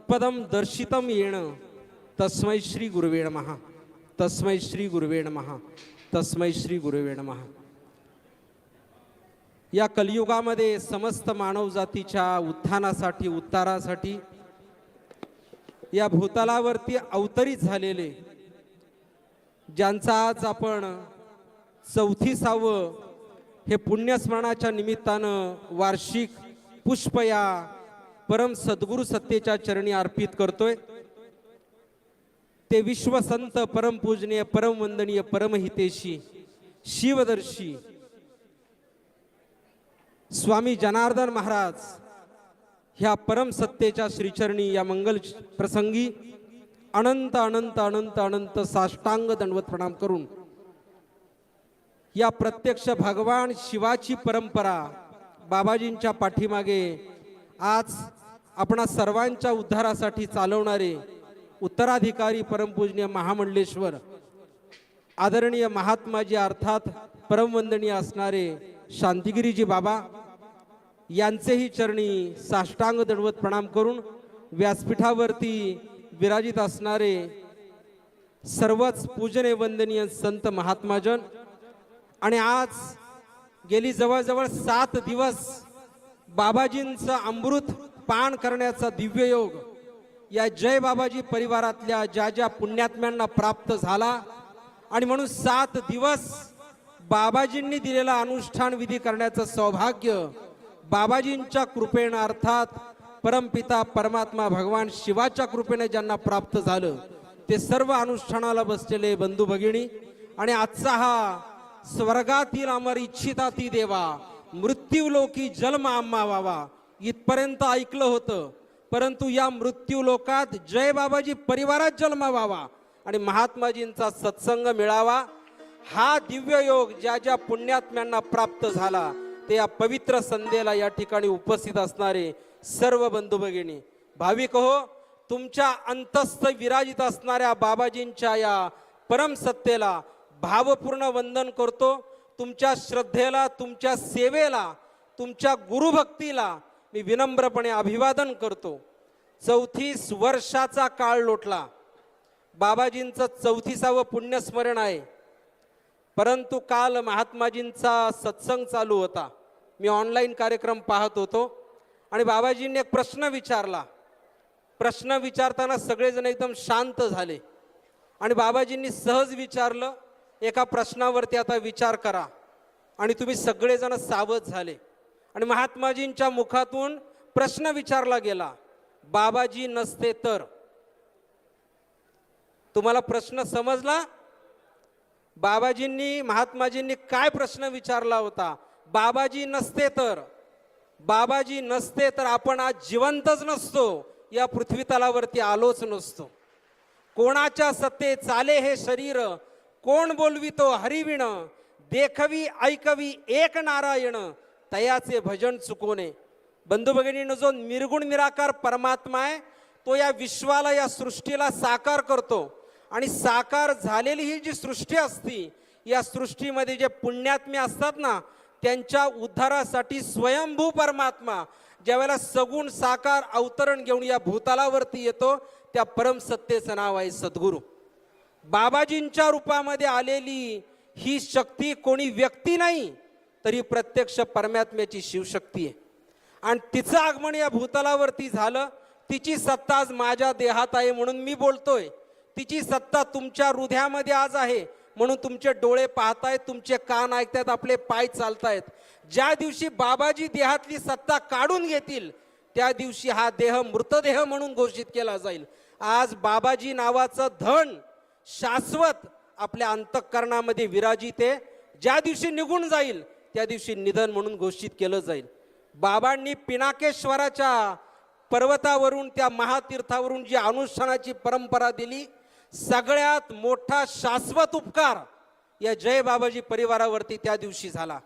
तत्पदम दर्शितम येण तस्मै श्री गुरुवे नमः. तस्मै श्री गुरुवे नमः. तस्मै श्री गुरुवे नमः. या कलियुगामध्ये समस्त मानव जातीच्या उत्थानासाठी उद्धारासाठी या भूतलावरती अवतरित झालेले ज्यांचा आज आपण 34वे हे पुण्यस्मरणाच्या निमित्तानं वार्षिक पुष्प या परम सद्गुरु सत्तेच्या चरणी अर्पित करतोय ते विश्वसंत परमपूजनीय परमवंदनीय परमहितेशी शिवदर्शी स्वामी जनार्दन महाराज ह्या परम सत्तेच्या श्रीचरणी या मंगल प्रसंगी अनंत अनंत अनंत अनंत साष्टांग दंडवत प्रणाम करून या प्रत्यक्ष भगवान शिवाची परंपरा बाबाजींच्या पाठीमागे आज आपणा सर्वांच्या उद्धारासाठी चालवणारे उत्तराधिकारी परमपूजनीय महामंडलेश्वर आदरणीय महात्माजी अर्थात परमवंदनीय असणारे शांतिगिरीजी बाबा यांचेही चरणी साष्टांग दंडवत प्रणाम करून व्यासपीठावरती विराजित असणारे सर्वच पूजनीय वंदनीय संत महात्माजन आणि आज गेली जवळजवळ 7 दिवस बाबाजींचं अमृत पान करण्याचा दिव्य योग या जय बाबाजी परिवारातल्या ज्या ज्या पुण्यात्म्यांना प्राप्त झाला आणि म्हणून 7 दिवस बाबाजींनी दिलेला अनुष्ठान विधी करण्याचं सौभाग्य बाबाजींच्या कृपेने अर्थात परमपिता परमात्मा भगवान शिवाच्या कृपेने ज्यांना प्राप्त झालं ते सर्व अनुष्ठानाला बसलेले बंधू भगिनी आणि आजचा हा स्वर्गातील अमर इच्छिता ती देवा मृत्यूलोकी जन्म आम्हा व्हावा इथपर्यंत ऐकलं होतं परंतु या मृत्यू लोकात जय बाबाजी परिवारात जन्म व्हावा आणि महात्माजींचा सत्संग मिळावा हा दिव्य योग ज्या ज्या पुण्यात्म्यांना प्राप्त झाला ते या पवित्र संध्येला या ठिकाणी उपस्थित असणारे सर्व बंधू भगिनी भाविक हो तुमच्या अंतस्थ विराजित असणाऱ्या बाबाजींच्या या परम सत्तेला भावपूर्ण वंदन करतो तुमच्या श्रद्धेला तुमच्या सेवेला तुमच्या गुरुभक्तीला मी विनम्रपणे अभिवादन करतो 34 वर्षाचा काळ लोटला बाबाजींचं 34वे पुण्यस्मरण आहे परंतु काल महात्माजींचा सत्संग चालू होता मी ऑनलाईन कार्यक्रम पाहत होतो आणि बाबाजींनी एक प्रश्न विचारला प्रश्न विचारताना सगळेजण एकदम शांत झाले आणि बाबाजींनी सहज विचारलं एका प्रश्नावरती आता विचार करा आणि तुम्ही सगळेजण सावध झाले आणि महात्माजींच्या मुखातून प्रश्न विचारला गेला बाबाजी नसते तर तुम्हाला प्रश्न समजला बाबाजींनी महात्माजींनी काय प्रश्न विचारला होता बाबाजी नसते तर बाबाजी नसते तर आपण आज जिवंतच नसतो या पृथ्वी तलावरती आलोच नसतो कोणाच्या सत्ते चाले हे शरीर कोण बोलवितो हरिविण देखवी ऐकवी एक नारायण तयाचे भजन चुकोने बंधू भगिनींनो जो निर्गुण निराकार परमात्मा आहे तो या विश्वाला या सृष्टीला साकार करतो आणि साकार झालेली ही जी सृष्टी असती या सृष्टीमध्ये जे पुण्यात्मे असतात ना त्यांच्या उद्धारासाठी स्वयंभू परमात्मा ज्यावेळेला सगुण साकार अवतरण घेऊन या भूतलावरती येतो त्या परम सत्तेचं नाव आहे सद्गुरू बाबाजींच्या रूपामध्ये आलेली ही शक्ती कोणी व्यक्ती नाही तरी प्रत्यक्ष परमात्म्याची शिवशक्ती आहे आणि तिचं आगमन या भूतलावरती झालं तिची सत्ता आज माझ्या देहात आहे म्हणून मी बोलतोय तिची सत्ता तुमच्या हृदयामध्ये आज आहे म्हणून तुमचे डोळे पाहतायत तुमचे कान ऐकतायत आपले पाय चालतायत ज्या दिवशी बाबाजी देहातली सत्ता काढून घेतील त्या दिवशी हा देह मृतदेह म्हणून घोषित केला जाईल आज बाबाजी नावाचं धन शाश्वत आपल्या अंतःकरणामध्ये विराजित आहे ज्या दिवशी निघून जाईल त्या दिवशी निधन म्हणून घोषित केलं जाईल बाबांनी पिनाकेश्वराच्या पर्वतावरून त्या महातीर्थावरून जी अनुष्ठानाची परंपरा दिली सगळ्यात मोठा शाश्वत उपकार या जय बाबाजी परिवारावरती त्या दिवशी झाला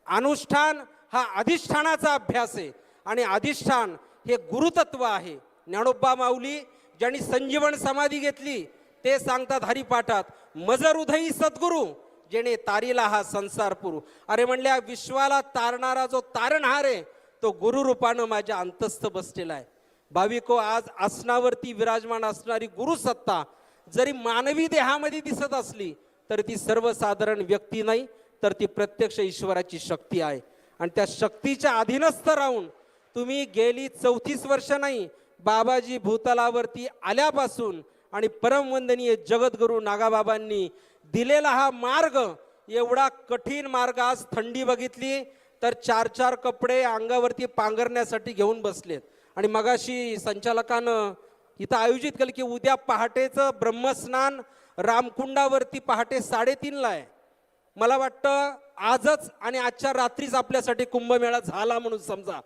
अनुष्ठान हा अधिष्ठानाचा अभ्यास आहे आणि अधिष्ठान हे गुरुतत्व आहे ज्ञानोबा माऊली ज्यांनी संजीवन समाधी घेतली ते सांगतात हरिपाठात मज हृदयी सद्गुरू जेणे तारीला हा संसार पुरू अरे म्हणल्या विश्वाला तारणारा जो तारणहार आहे तो गुरु रूपानं माझ्या अंतस्थ बसलेला आहे भाविको, आज आसनावरती विराजमान असणारी गुरुसत्ता जरी मानवी देहामध्ये दिसत असली तर ती सर्वसाधारण व्यक्ती नाही, तर ती प्रत्यक्ष ईश्वराची शक्ती आहे. आणि त्या शक्तीच्या अधीनस्थ राहून तुम्ही गेली 34 वर्ष नाही, बाबाजी भूतलावरती आल्यापासून आणि परमवंदनीय जगद्गुरू नागाबाबांनी दिलेला हा मार्ग, एवढा कठीण मार्ग, आज थंडी बघितली तर 4-4 कपडे अंगावरती पांघरण्यासाठी घेऊन बसलेत. आणि मगाशी संचालकानं इथं आयोजित केलं की उद्या पहाटेचं ब्रह्मस्नान रामकुंडावरती पहाटे 3:30ला आहे. मला वाटतं आजच आणि आजच्या रात्रीच आपल्यासाठी कुंभमेळा झाला म्हणून समजा.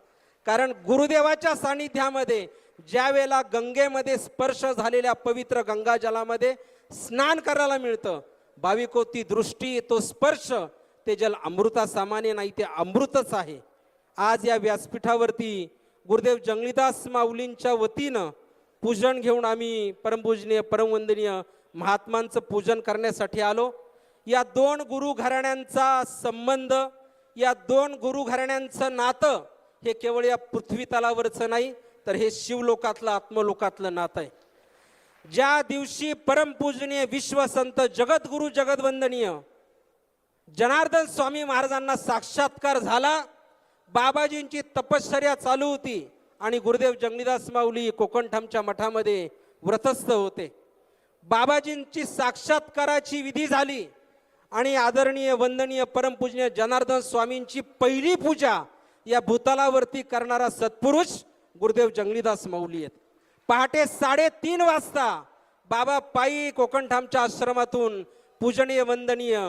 कारण गुरुदेवाच्या सानिध्यामध्ये ज्या वेळेला गंगेमध्ये स्पर्श झालेल्या पवित्र गंगाजलामध्ये स्नान करायला मिळतं, भाविको, ती दृष्टी, तो स्पर्श, ते जल अमृतासामान्य नाही, ते अमृतच आहे. आज या व्यासपीठावरती गुरुदेव जंगलीदास माऊलींच्या वतीनं पूजन घेऊन आम्ही परमपूजनीय परमवंदनीय महात्मांचं पूजन करण्यासाठी आलो. या 2 गुरु घराण्यांचा संबंध, या 2 गुरु घराण्यांचं नातं हे केवळ या पृथ्वी तलावरचं नाही, तर हे शिवलोकातलं, आत्मलोकातलं नातं आहे. ज्या दिवशी परमपूजनीय विश्वसंत जगद्गुरु जगदवंदनीय जनार्दन स्वामी महाराजांना साक्षात्कार झाला, बाबाजींची तपश्चर्या चालू होती आणि गुरुदेव जंगलीदास माऊली कोकणठामच्या मठामध्ये व्रतस्थ होते. बाबाजींची साक्षात्काराची विधी झाली आणि आदरणीय वंदनीय परमपूजनीय जनार्दन स्वामींची पहिली पूजा या भूतलावरती करणारा सत्पुरुष गुरुदेव जंगलीदास माऊली आहेत. पहाटे 3:30 वाजता बाबा पायी कोकणठामच्या आश्रमातून पूजनीय वंदनीय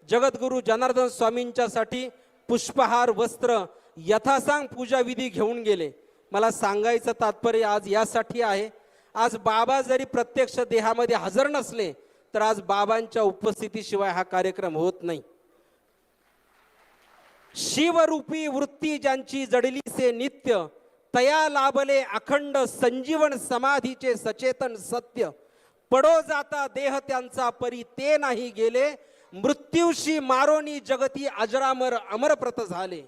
जगद्गुरू जनार्दन स्वामींच्यासाठी पुष्पहार, वस्त्र, यथासांग पूजा विधी घेऊन गेले. मला सांगायचं तात्पर्य आज यासाठी आहे, आज बाबा जरी प्रत्यक्ष देहामध्ये हजर नसले तर आज बाबांच्या उपस्थितीशिवाय हा कार्यक्रम होत नाही. शिवरूपी वृत्ती ज्यांची जडली से नित्य, तया लाभले अखंड संजीवन समाधीचे सचेतन सत्य. पडो जाता देह त्यांचा परी ते नाही गेले, मृत्यूशी मारोनी जगती अजरामर अमरप्रत झाले.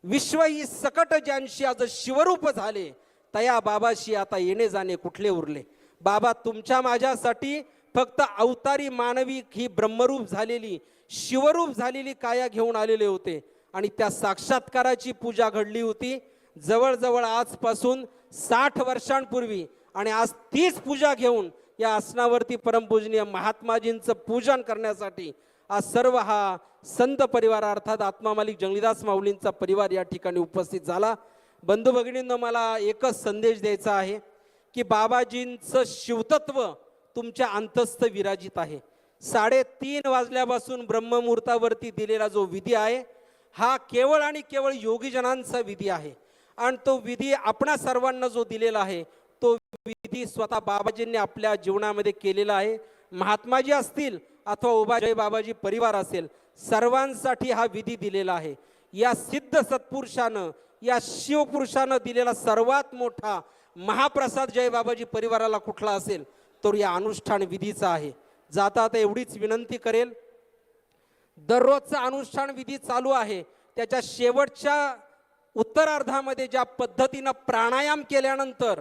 विश्व ही सकट ज्यांशी आज शिवरूप झाले, तया बाबाशी आता येणे जाणे कुठले उरले. बाबा तुमच्या माझ्यासाठी फक्त अवतारी मानवी ही ब्रह्मरूप झालेली, शिवरूप झालेली काया घेऊन आलेले होते आणि त्या साक्षात्काराची पूजा घडली होती जवळजवळ आजपासून 60 वर्षांपूर्वी. आणि आज तीच पूजा घेऊन या आसनावरती परमपूजनीय महात्माजींचं पूजन करण्यासाठी आज सर्व हा संत परिवार अर्थात आत्मा मालिक जंगलीदास माऊलींचा परिवार या ठिकाणी उपस्थित झाला. बंधू भगिनींनो, मला एकच संदेश द्यायचा आहे की बाबाजींचं शिवतत्व तुमच्या अंतस्थ विराजित आहे. 3:30 वाजल्यापासून ब्रह्ममुहूर्तावरती दिलेला जो विधी आहे हा केवळ आणि केवळ योगीजनांचा विधी आहे. आणि तो विधी आपणा सर्वांना जो दिलेला आहे तो विधी स्वतः बाबाजींनी आपल्या जीवनामध्ये केलेला आहे. महात्माजी असतील अथवा उभा जय बाबाजी परिवार असेल, सर्वांसाठी हा विधी दिलेला आहे. या सिद्ध सत्पुरुषानं, या शिवपुरुषानं दिलेला सर्वात मोठा महाप्रसाद जय बाबाजी परिवाराला कुठला असेल तर या अनुष्ठान विधीचा आहे. जाता आता एवढीच विनंती करेल, दररोजचा अनुष्ठान विधी चालू आहे, त्याच्या शेवटच्या उत्तरार्धामध्ये ज्या पद्धतीनं प्राणायाम केल्यानंतर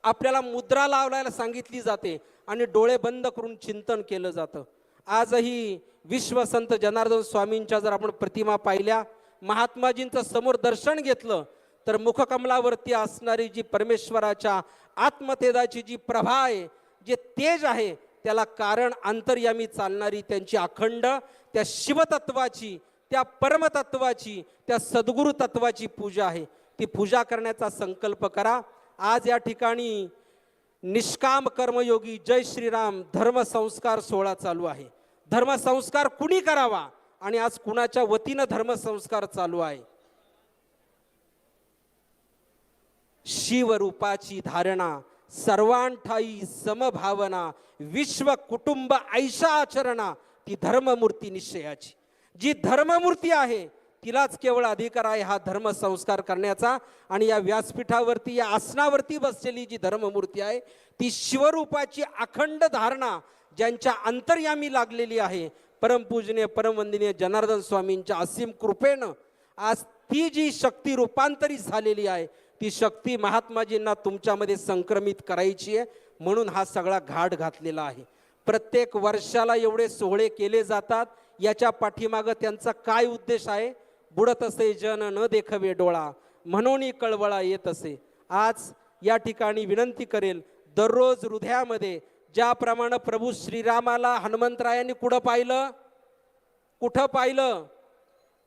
आपल्याला मुद्रा लावायला सांगितली जाते आणि डोळे बंद करून चिंतन केलं जातं. आजही विश्वसंत जनार्दन स्वामींच्या जर आपण प्रतिमा पाहिल्या, महात्माजींचं समोर दर्शन घेतलं तर मुखकमलावरती असणारी जी परमेश्वराच्या आत्मतेजाची जी प्रभा आहे, जे तेज आहे, त्याला कारण अंतर्यामी चालणारी त्यांची अखंड त्या शिवतत्वाची, त्या परमतत्वाची, त्या सद्गुरु तत्वाची पूजा आहे. ती पूजा करण्याचा संकल्प करा. आज या ठिकाणी निष्काम कर्मयोगी जय श्रीराम धर्मसंस्कार सोहळा चालू आहे. धर्मसंस्कार कुणी करावा आणि आज कुणाच्या वतीनं धर्मसंस्कार चालू आहे? शिवरूपाची धारणा, सर्वांठाई समभावना, विश्व कुटुंब ऐशा आचरणा, ती धर्ममूर्ती निश्चयाची. जी धर्ममूर्ती आहे तिलाच केवळ अधिकार आहे हा धर्मसंस्कार करण्याचा. आणि या व्यासपीठावरती, या आसनावरती बसलेली जी धर्ममूर्ती आहे ती शिवरूपाची अखंड धारणा ज्यांच्या अंतर्यामी लागलेली आहे, परमपूजनीय परमवंदनीय जनार्दन स्वामींच्या असीम कृपेनं आज ती जी शक्ती रूपांतरित झालेली आहे ती शक्ती महात्माजींना तुमच्यामध्ये संक्रमित करायची आहे, म्हणून हा सगळा घाट घातलेला आहे. प्रत्येक वर्षाला एवढे सोहळे केले जातात, याच्या पाठीमागं त्यांचा काय उद्देश आहे? बुडत असे जन न देखवे डोळा, म्हणून कळवळा येत असे. आज या ठिकाणी विनंती करेल, दररोज हृदयामध्ये ज्याप्रमाणे प्रभू श्रीरामाला हनुमंतरायांनी कुठं पाहिलं?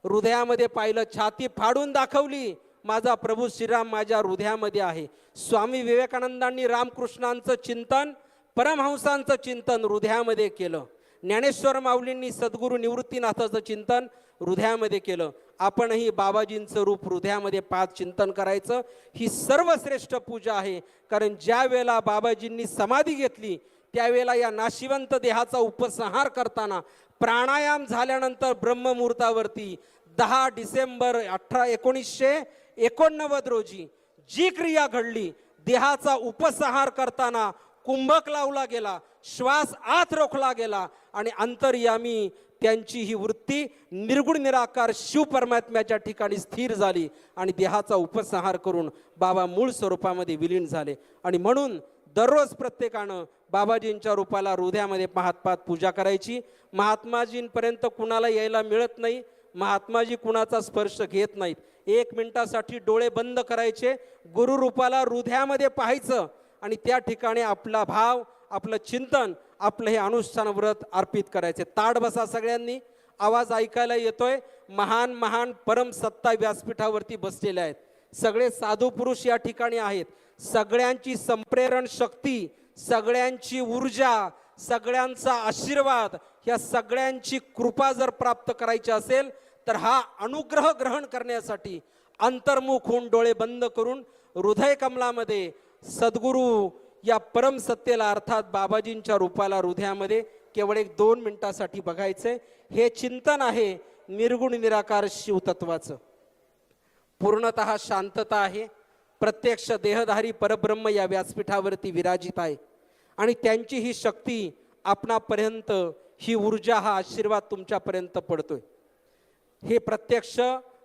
हृदयामध्ये पाहिलं, छाती फाडून दाखवली, माझा प्रभू श्रीराम माझ्या हृदयामध्ये आहे. स्वामी विवेकानंदांनी रामकृष्णांचं चिंतन, परमहंसांचं चिंतन हृदयामध्ये केलं. ज्ञानेश्वर माऊलींनी सद्गुरू निवृत्तीनाथाचं चिंतन हृदयामध्ये केलं. आपणही बाबाजींचं रूप हृदयामध्ये पाहत चिंतन करायचं. ही सर्वश्रेष्ठ पूजा आहे. कारण ज्या वेळेला बाबाजींनी समाधी घेतली त्यावेळेला या नाशिवंत देहाचा उपसंहार करताना प्राणायाम झाल्यानंतर ब्रह्ममुहूर्तावरती 10 डिसेंबर 1989 रोजी जी क्रिया घडली, देहाचा उपसंहार करताना कुंभक लावला गेला, श्वास आत रोखला गेला आणि अंतर्यामी त्यांची ही वृत्ती निर्गुण निराकार शिव परमात्म्याच्या ठिकाणी स्थिर झाली आणि देहाचा उपसंहार करून बाबा मूळ स्वरूपामध्ये विलीन झाले. आणि म्हणून दररोज प्रत्येकानं बाबाजींच्या रूपाला हृदयामध्ये पाहत पाहत पूजा करायची. महात्माजींपर्यंत कुणाला यायला मिळत नाही, महात्माजी कुणाचा स्पर्श घेत नाहीत. 1 मिनिटासाठी डोळे बंद करायचे, गुरुरूपाला हृदयामध्ये पाहायचं आणि त्या ठिकाणी आपला भाव, आपलं चिंतन, आपलं हे अनुष्ठान व्रत अर्पित करायचे. ताड बसा सगळ्यांनी, आवाज ऐकायला येतोय. महान महान परम सत्ता व्यासपीठावरती बसलेले आहेत. सगळे साधू पुरुष या ठिकाणी आहेत. सगळ्यांची संप्रेरण शक्ती, सगळ्यांची ऊर्जा, सगळ्यांचा आशीर्वाद, या सगळ्यांची कृपा जर प्राप्त करायची असेल तर हा अनुग्रह ग्रहण करण्यासाठी अंतर्मुख होऊन डोळे बंद करून हृदय कमलामध्ये सद्गुरू या परम सत्तेला अर्थात बाबाजींच्या रूपाला हृदयामध्ये केवळ 1-2 मिनिटासाठी बघायचंय. हे चिंतन आहे निर्गुण निराकार शिवतत्वाचं. पूर्णतः शांतता आहे. प्रत्यक्ष देहधारी परब्रह्म या व्यासपीठावरती विराजित आहे आणि त्यांची ही शक्ती आपणापर्यंत, ही ऊर्जा, हा आशीर्वाद तुमच्यापर्यंत पडतोय. हे प्रत्यक्ष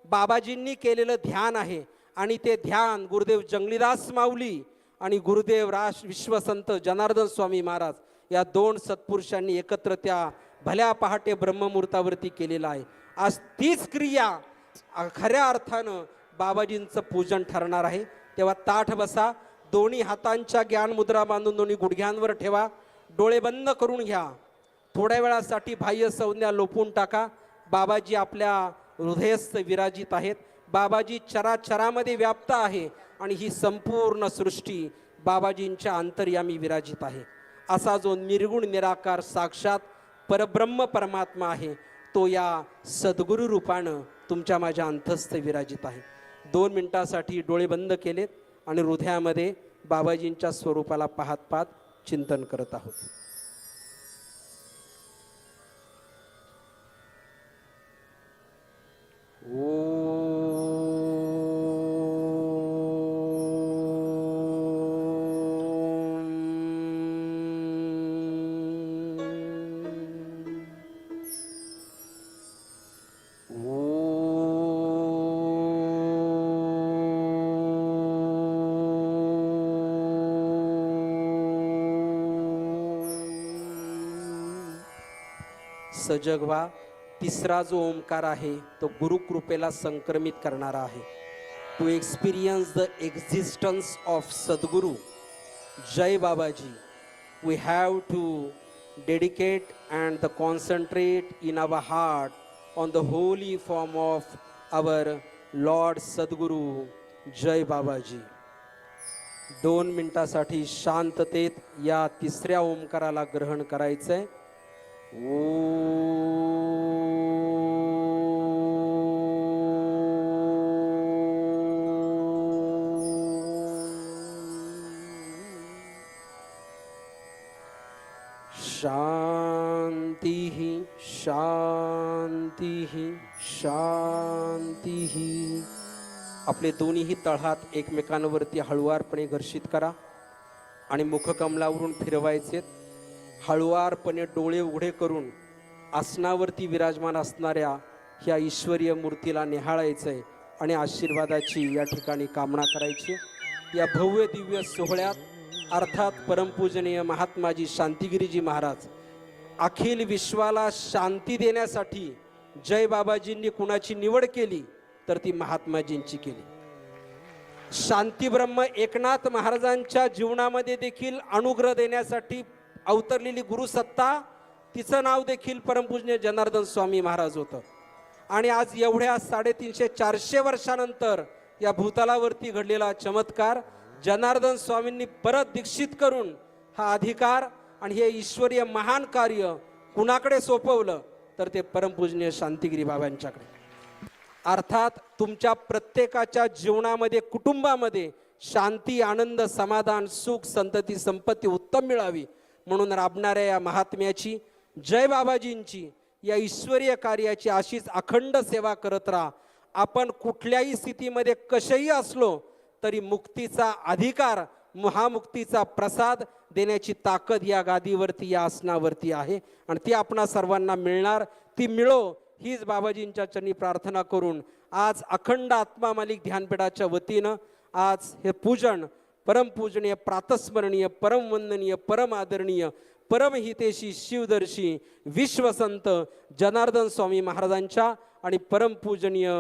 बाबाजींनी केलेलं ध्यान आहे आणि ते ध्यान गुरुदेव जंगलीदास माऊली आणि गुरुदेव विश्वसंत जनार्दन स्वामी महाराज या 2 सत्पुरुषांनी एकत्र त्या भल्या पहाटे ब्रह्ममुहूर्तावरती केलेला आहे. आज तीच क्रिया खऱ्या अर्थानं बाबाजींचं पूजन ठरणार आहे. तेव्हा ताठ बसा, दोन्ही हातांच्या ज्ञान मुद्रा बांधून दोन्ही गुडघ्यांवर ठेवा, डोळे बंद करून घ्या. थोड्या वेळासाठी बाह्य संज्ञा लोपून टाका. बाबाजी आपल्या हृदयस्थ विराजित आहेत. बाबाजी चराचरामध्ये व्याप्त आहे आणि ही संपूर्ण सृष्टी बाबाजींच्या अंतर्यामी विराजित आहे. असा जो निर्गुण निराकार साक्षात परब्रह्म परमात्मा आहे तो या सद्गुरू रूपानं तुमच्या माझ्या अंतस्थ विराजित आहे. 2 मिनिटासाठी डोळे बंद केलेत आणि हृदयामध्ये बाबाजींच्या स्वरूपाला पाहत पाहत चिंतन करत आहोत. सजगवा तिसरा जो ओंकार आहे तो गुरुकृपेला संक्रमित करणारा आहे. To experience the existence of Sadguru. जय Babaji. We have to dedicate and the concentrate in our heart on the holy form of our lord Sadguru. जय बाबाजी. 2 मिनिटासाठी शांततेत या तिसऱ्या ओंकाराला ग्रहण करायचंय. शांति शांति शांति. आपले दोन्हीही तळहात एकमेकांवरती हळुवारपणे घर्षित करा आणि मुखकमलावरून फिरवायचे. हळुवारपणे डोळे उघडे करून आसनावरती विराजमान असणाऱ्या ह्या ईश्वरीय मूर्तीला निहाळायचंय. आणि आशीर्वादाची या ठिकाणी कामना करायची। या भव्य दिव्य सोहळ्यात अर्थात परमपूजनीय महात्माजी शांतिगिरीजी महाराज अखिल विश्वाला शांती देण्यासाठी जय बाबाजींनी कुणाची निवड केली तर ती महात्माजींची केली। शांती ब्रह्म एकनाथ महाराजांच्या जीवनामध्ये देखील अनुग्रह देण्यासाठी अवतरलेली गुरुसत्ता, तिचं नाव देखील परमपूजनीय जनार्दन स्वामी महाराज होतं। आणि आज एवढ्या 350-400 वर्षानंतर या भूतलावरती घडलेला चमत्कार जनार्दन स्वामींनी परत दीक्षित करून हा अधिकार आणि हे ईश्वरीय महान कार्य कुणाकडे सोपवलं तर ते परमपूजनीय शांतिगिरी बाबांच्याकडे। अर्थात तुमच्या प्रत्येकाच्या जीवनामध्ये कुटुंबामध्ये शांती, आनंद, समाधान, सुख, संतती, संपत्ती उत्तम मिळावी म्हणून राबणाऱ्या या महात्म्याची, जय बाबाजींची, या ईश्वरीय कार्याची अशीच अखंड सेवा करत राहा। आपण कुठल्याही स्थितीमध्ये कसेही असलो तरी मुक्तीचा अधिकार, महामुक्तीचा प्रसाद देण्याची ताकद या गादीवरती, या आसनावरती आहे आणि ती आपणा सर्वांना मिळणार। ती मिळो हीच बाबाजींच्या चरणी प्रार्थना करून आज अखंड आत्मा मालिक ध्यानपीठाच्या वतीनं आज हे पूजन परमपूजनीय, प्रातस्मरणीय, परमवंदनीय, परम आदरणीय, परमहितेशी, शिवदर्शी, विश्वसंत जनार्दन स्वामी महाराजांच्या आणि परमपूजनीय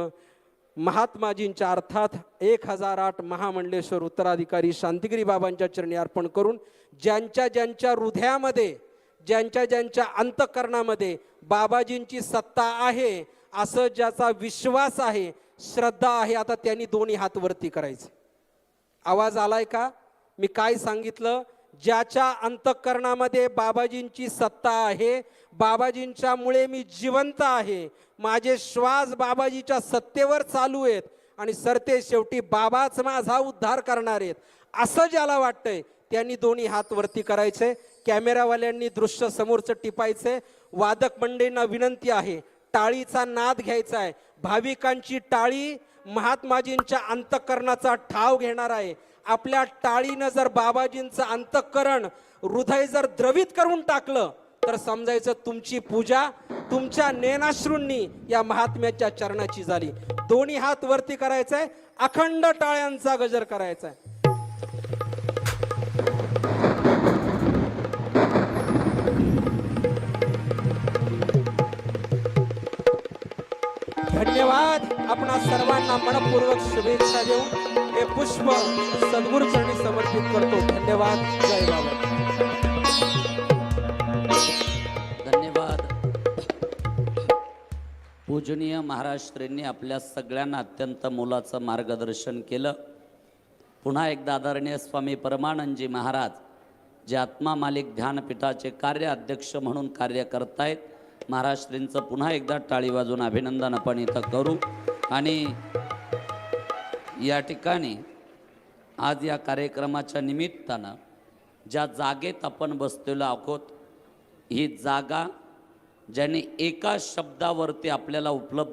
महात्माजींच्या अर्थात 1008 महामंडलेश्वर उत्तराधिकारी शांतिगिरी बाबांच्या चरणी अर्पण करून ज्यांच्या ज्यांच्या हृदयामध्ये, ज्यांच्या ज्यांच्या अंतःकरणामध्ये बाबाजींची सत्ता आहे असं ज्याचा विश्वास आहे, श्रद्धा आहे, आता त्यांनी दोन्ही हात वरती करायचे। आवाज आलाय का? मी काय सांगितलं? ज्याच्या अंतःकरणामध्ये बाबाजींची सत्ता आहे, बाबाजींच्यामुळे मी जिवंत आहे, माझे श्वास बाबाजीच्या सत्तेवर चालू आहेत आणि सरते शेवटी बाबाच माझा उद्धार करणार आहेत असं ज्याला वाटतंय त्यांनी दोन्ही हात वरती करायचे। कॅमेरावाल्यांनी दृश्य समोरचं टिपायचे। वादक मंडळींना विनंती आहे, टाळीचा नाद घ्यायचा आहे। भाविकांची टाळी महात्माजींच्या अंतःकरणाचा ठाव घेणार आहे। आपल्या टाळीनं जर बाबाजींचं अंतःकरण, हृदय जर द्रवित करून टाकलं तर समजायचं तुमची पूजा तुमच्या नयनाश्रूंनी या महात्म्याच्या चरणाची झाली। दोन्ही हात वरती करायचंय, अखंड टाळ्यांचा गजर करायचा। धन्यवाद। आपणा सर्वांना मनपूर्वक शुभेच्छा देऊन हे पुष्प सद्गुरू चरणी समर्पित करतो। धन्यवाद। जय बाबा। धन्यवाद। पूजनीय महाराष्ट्रींनी आपल्या सगळ्यांना अत्यंत मोलाचं मार्गदर्शन केलं। पुन्हा एकदा आदरणीय स्वामी परमानंदजी महाराज जे आत्मा मालिक ध्यानपीठाचे कार्य अध्यक्ष म्हणून कार्य करतायत, महाराष्ट्रींचं पुन्हा एकदा टाळी वाजवून अभिनंदन आपण इथं करू। आणि या ठिकाणी आज या कार्यक्रमाच्या निमित्तानं ज्या जागेत आपण बसलेलो आहोत, ही जागा ज्याने एका शब्दावरती आपल्याला उपलब्ध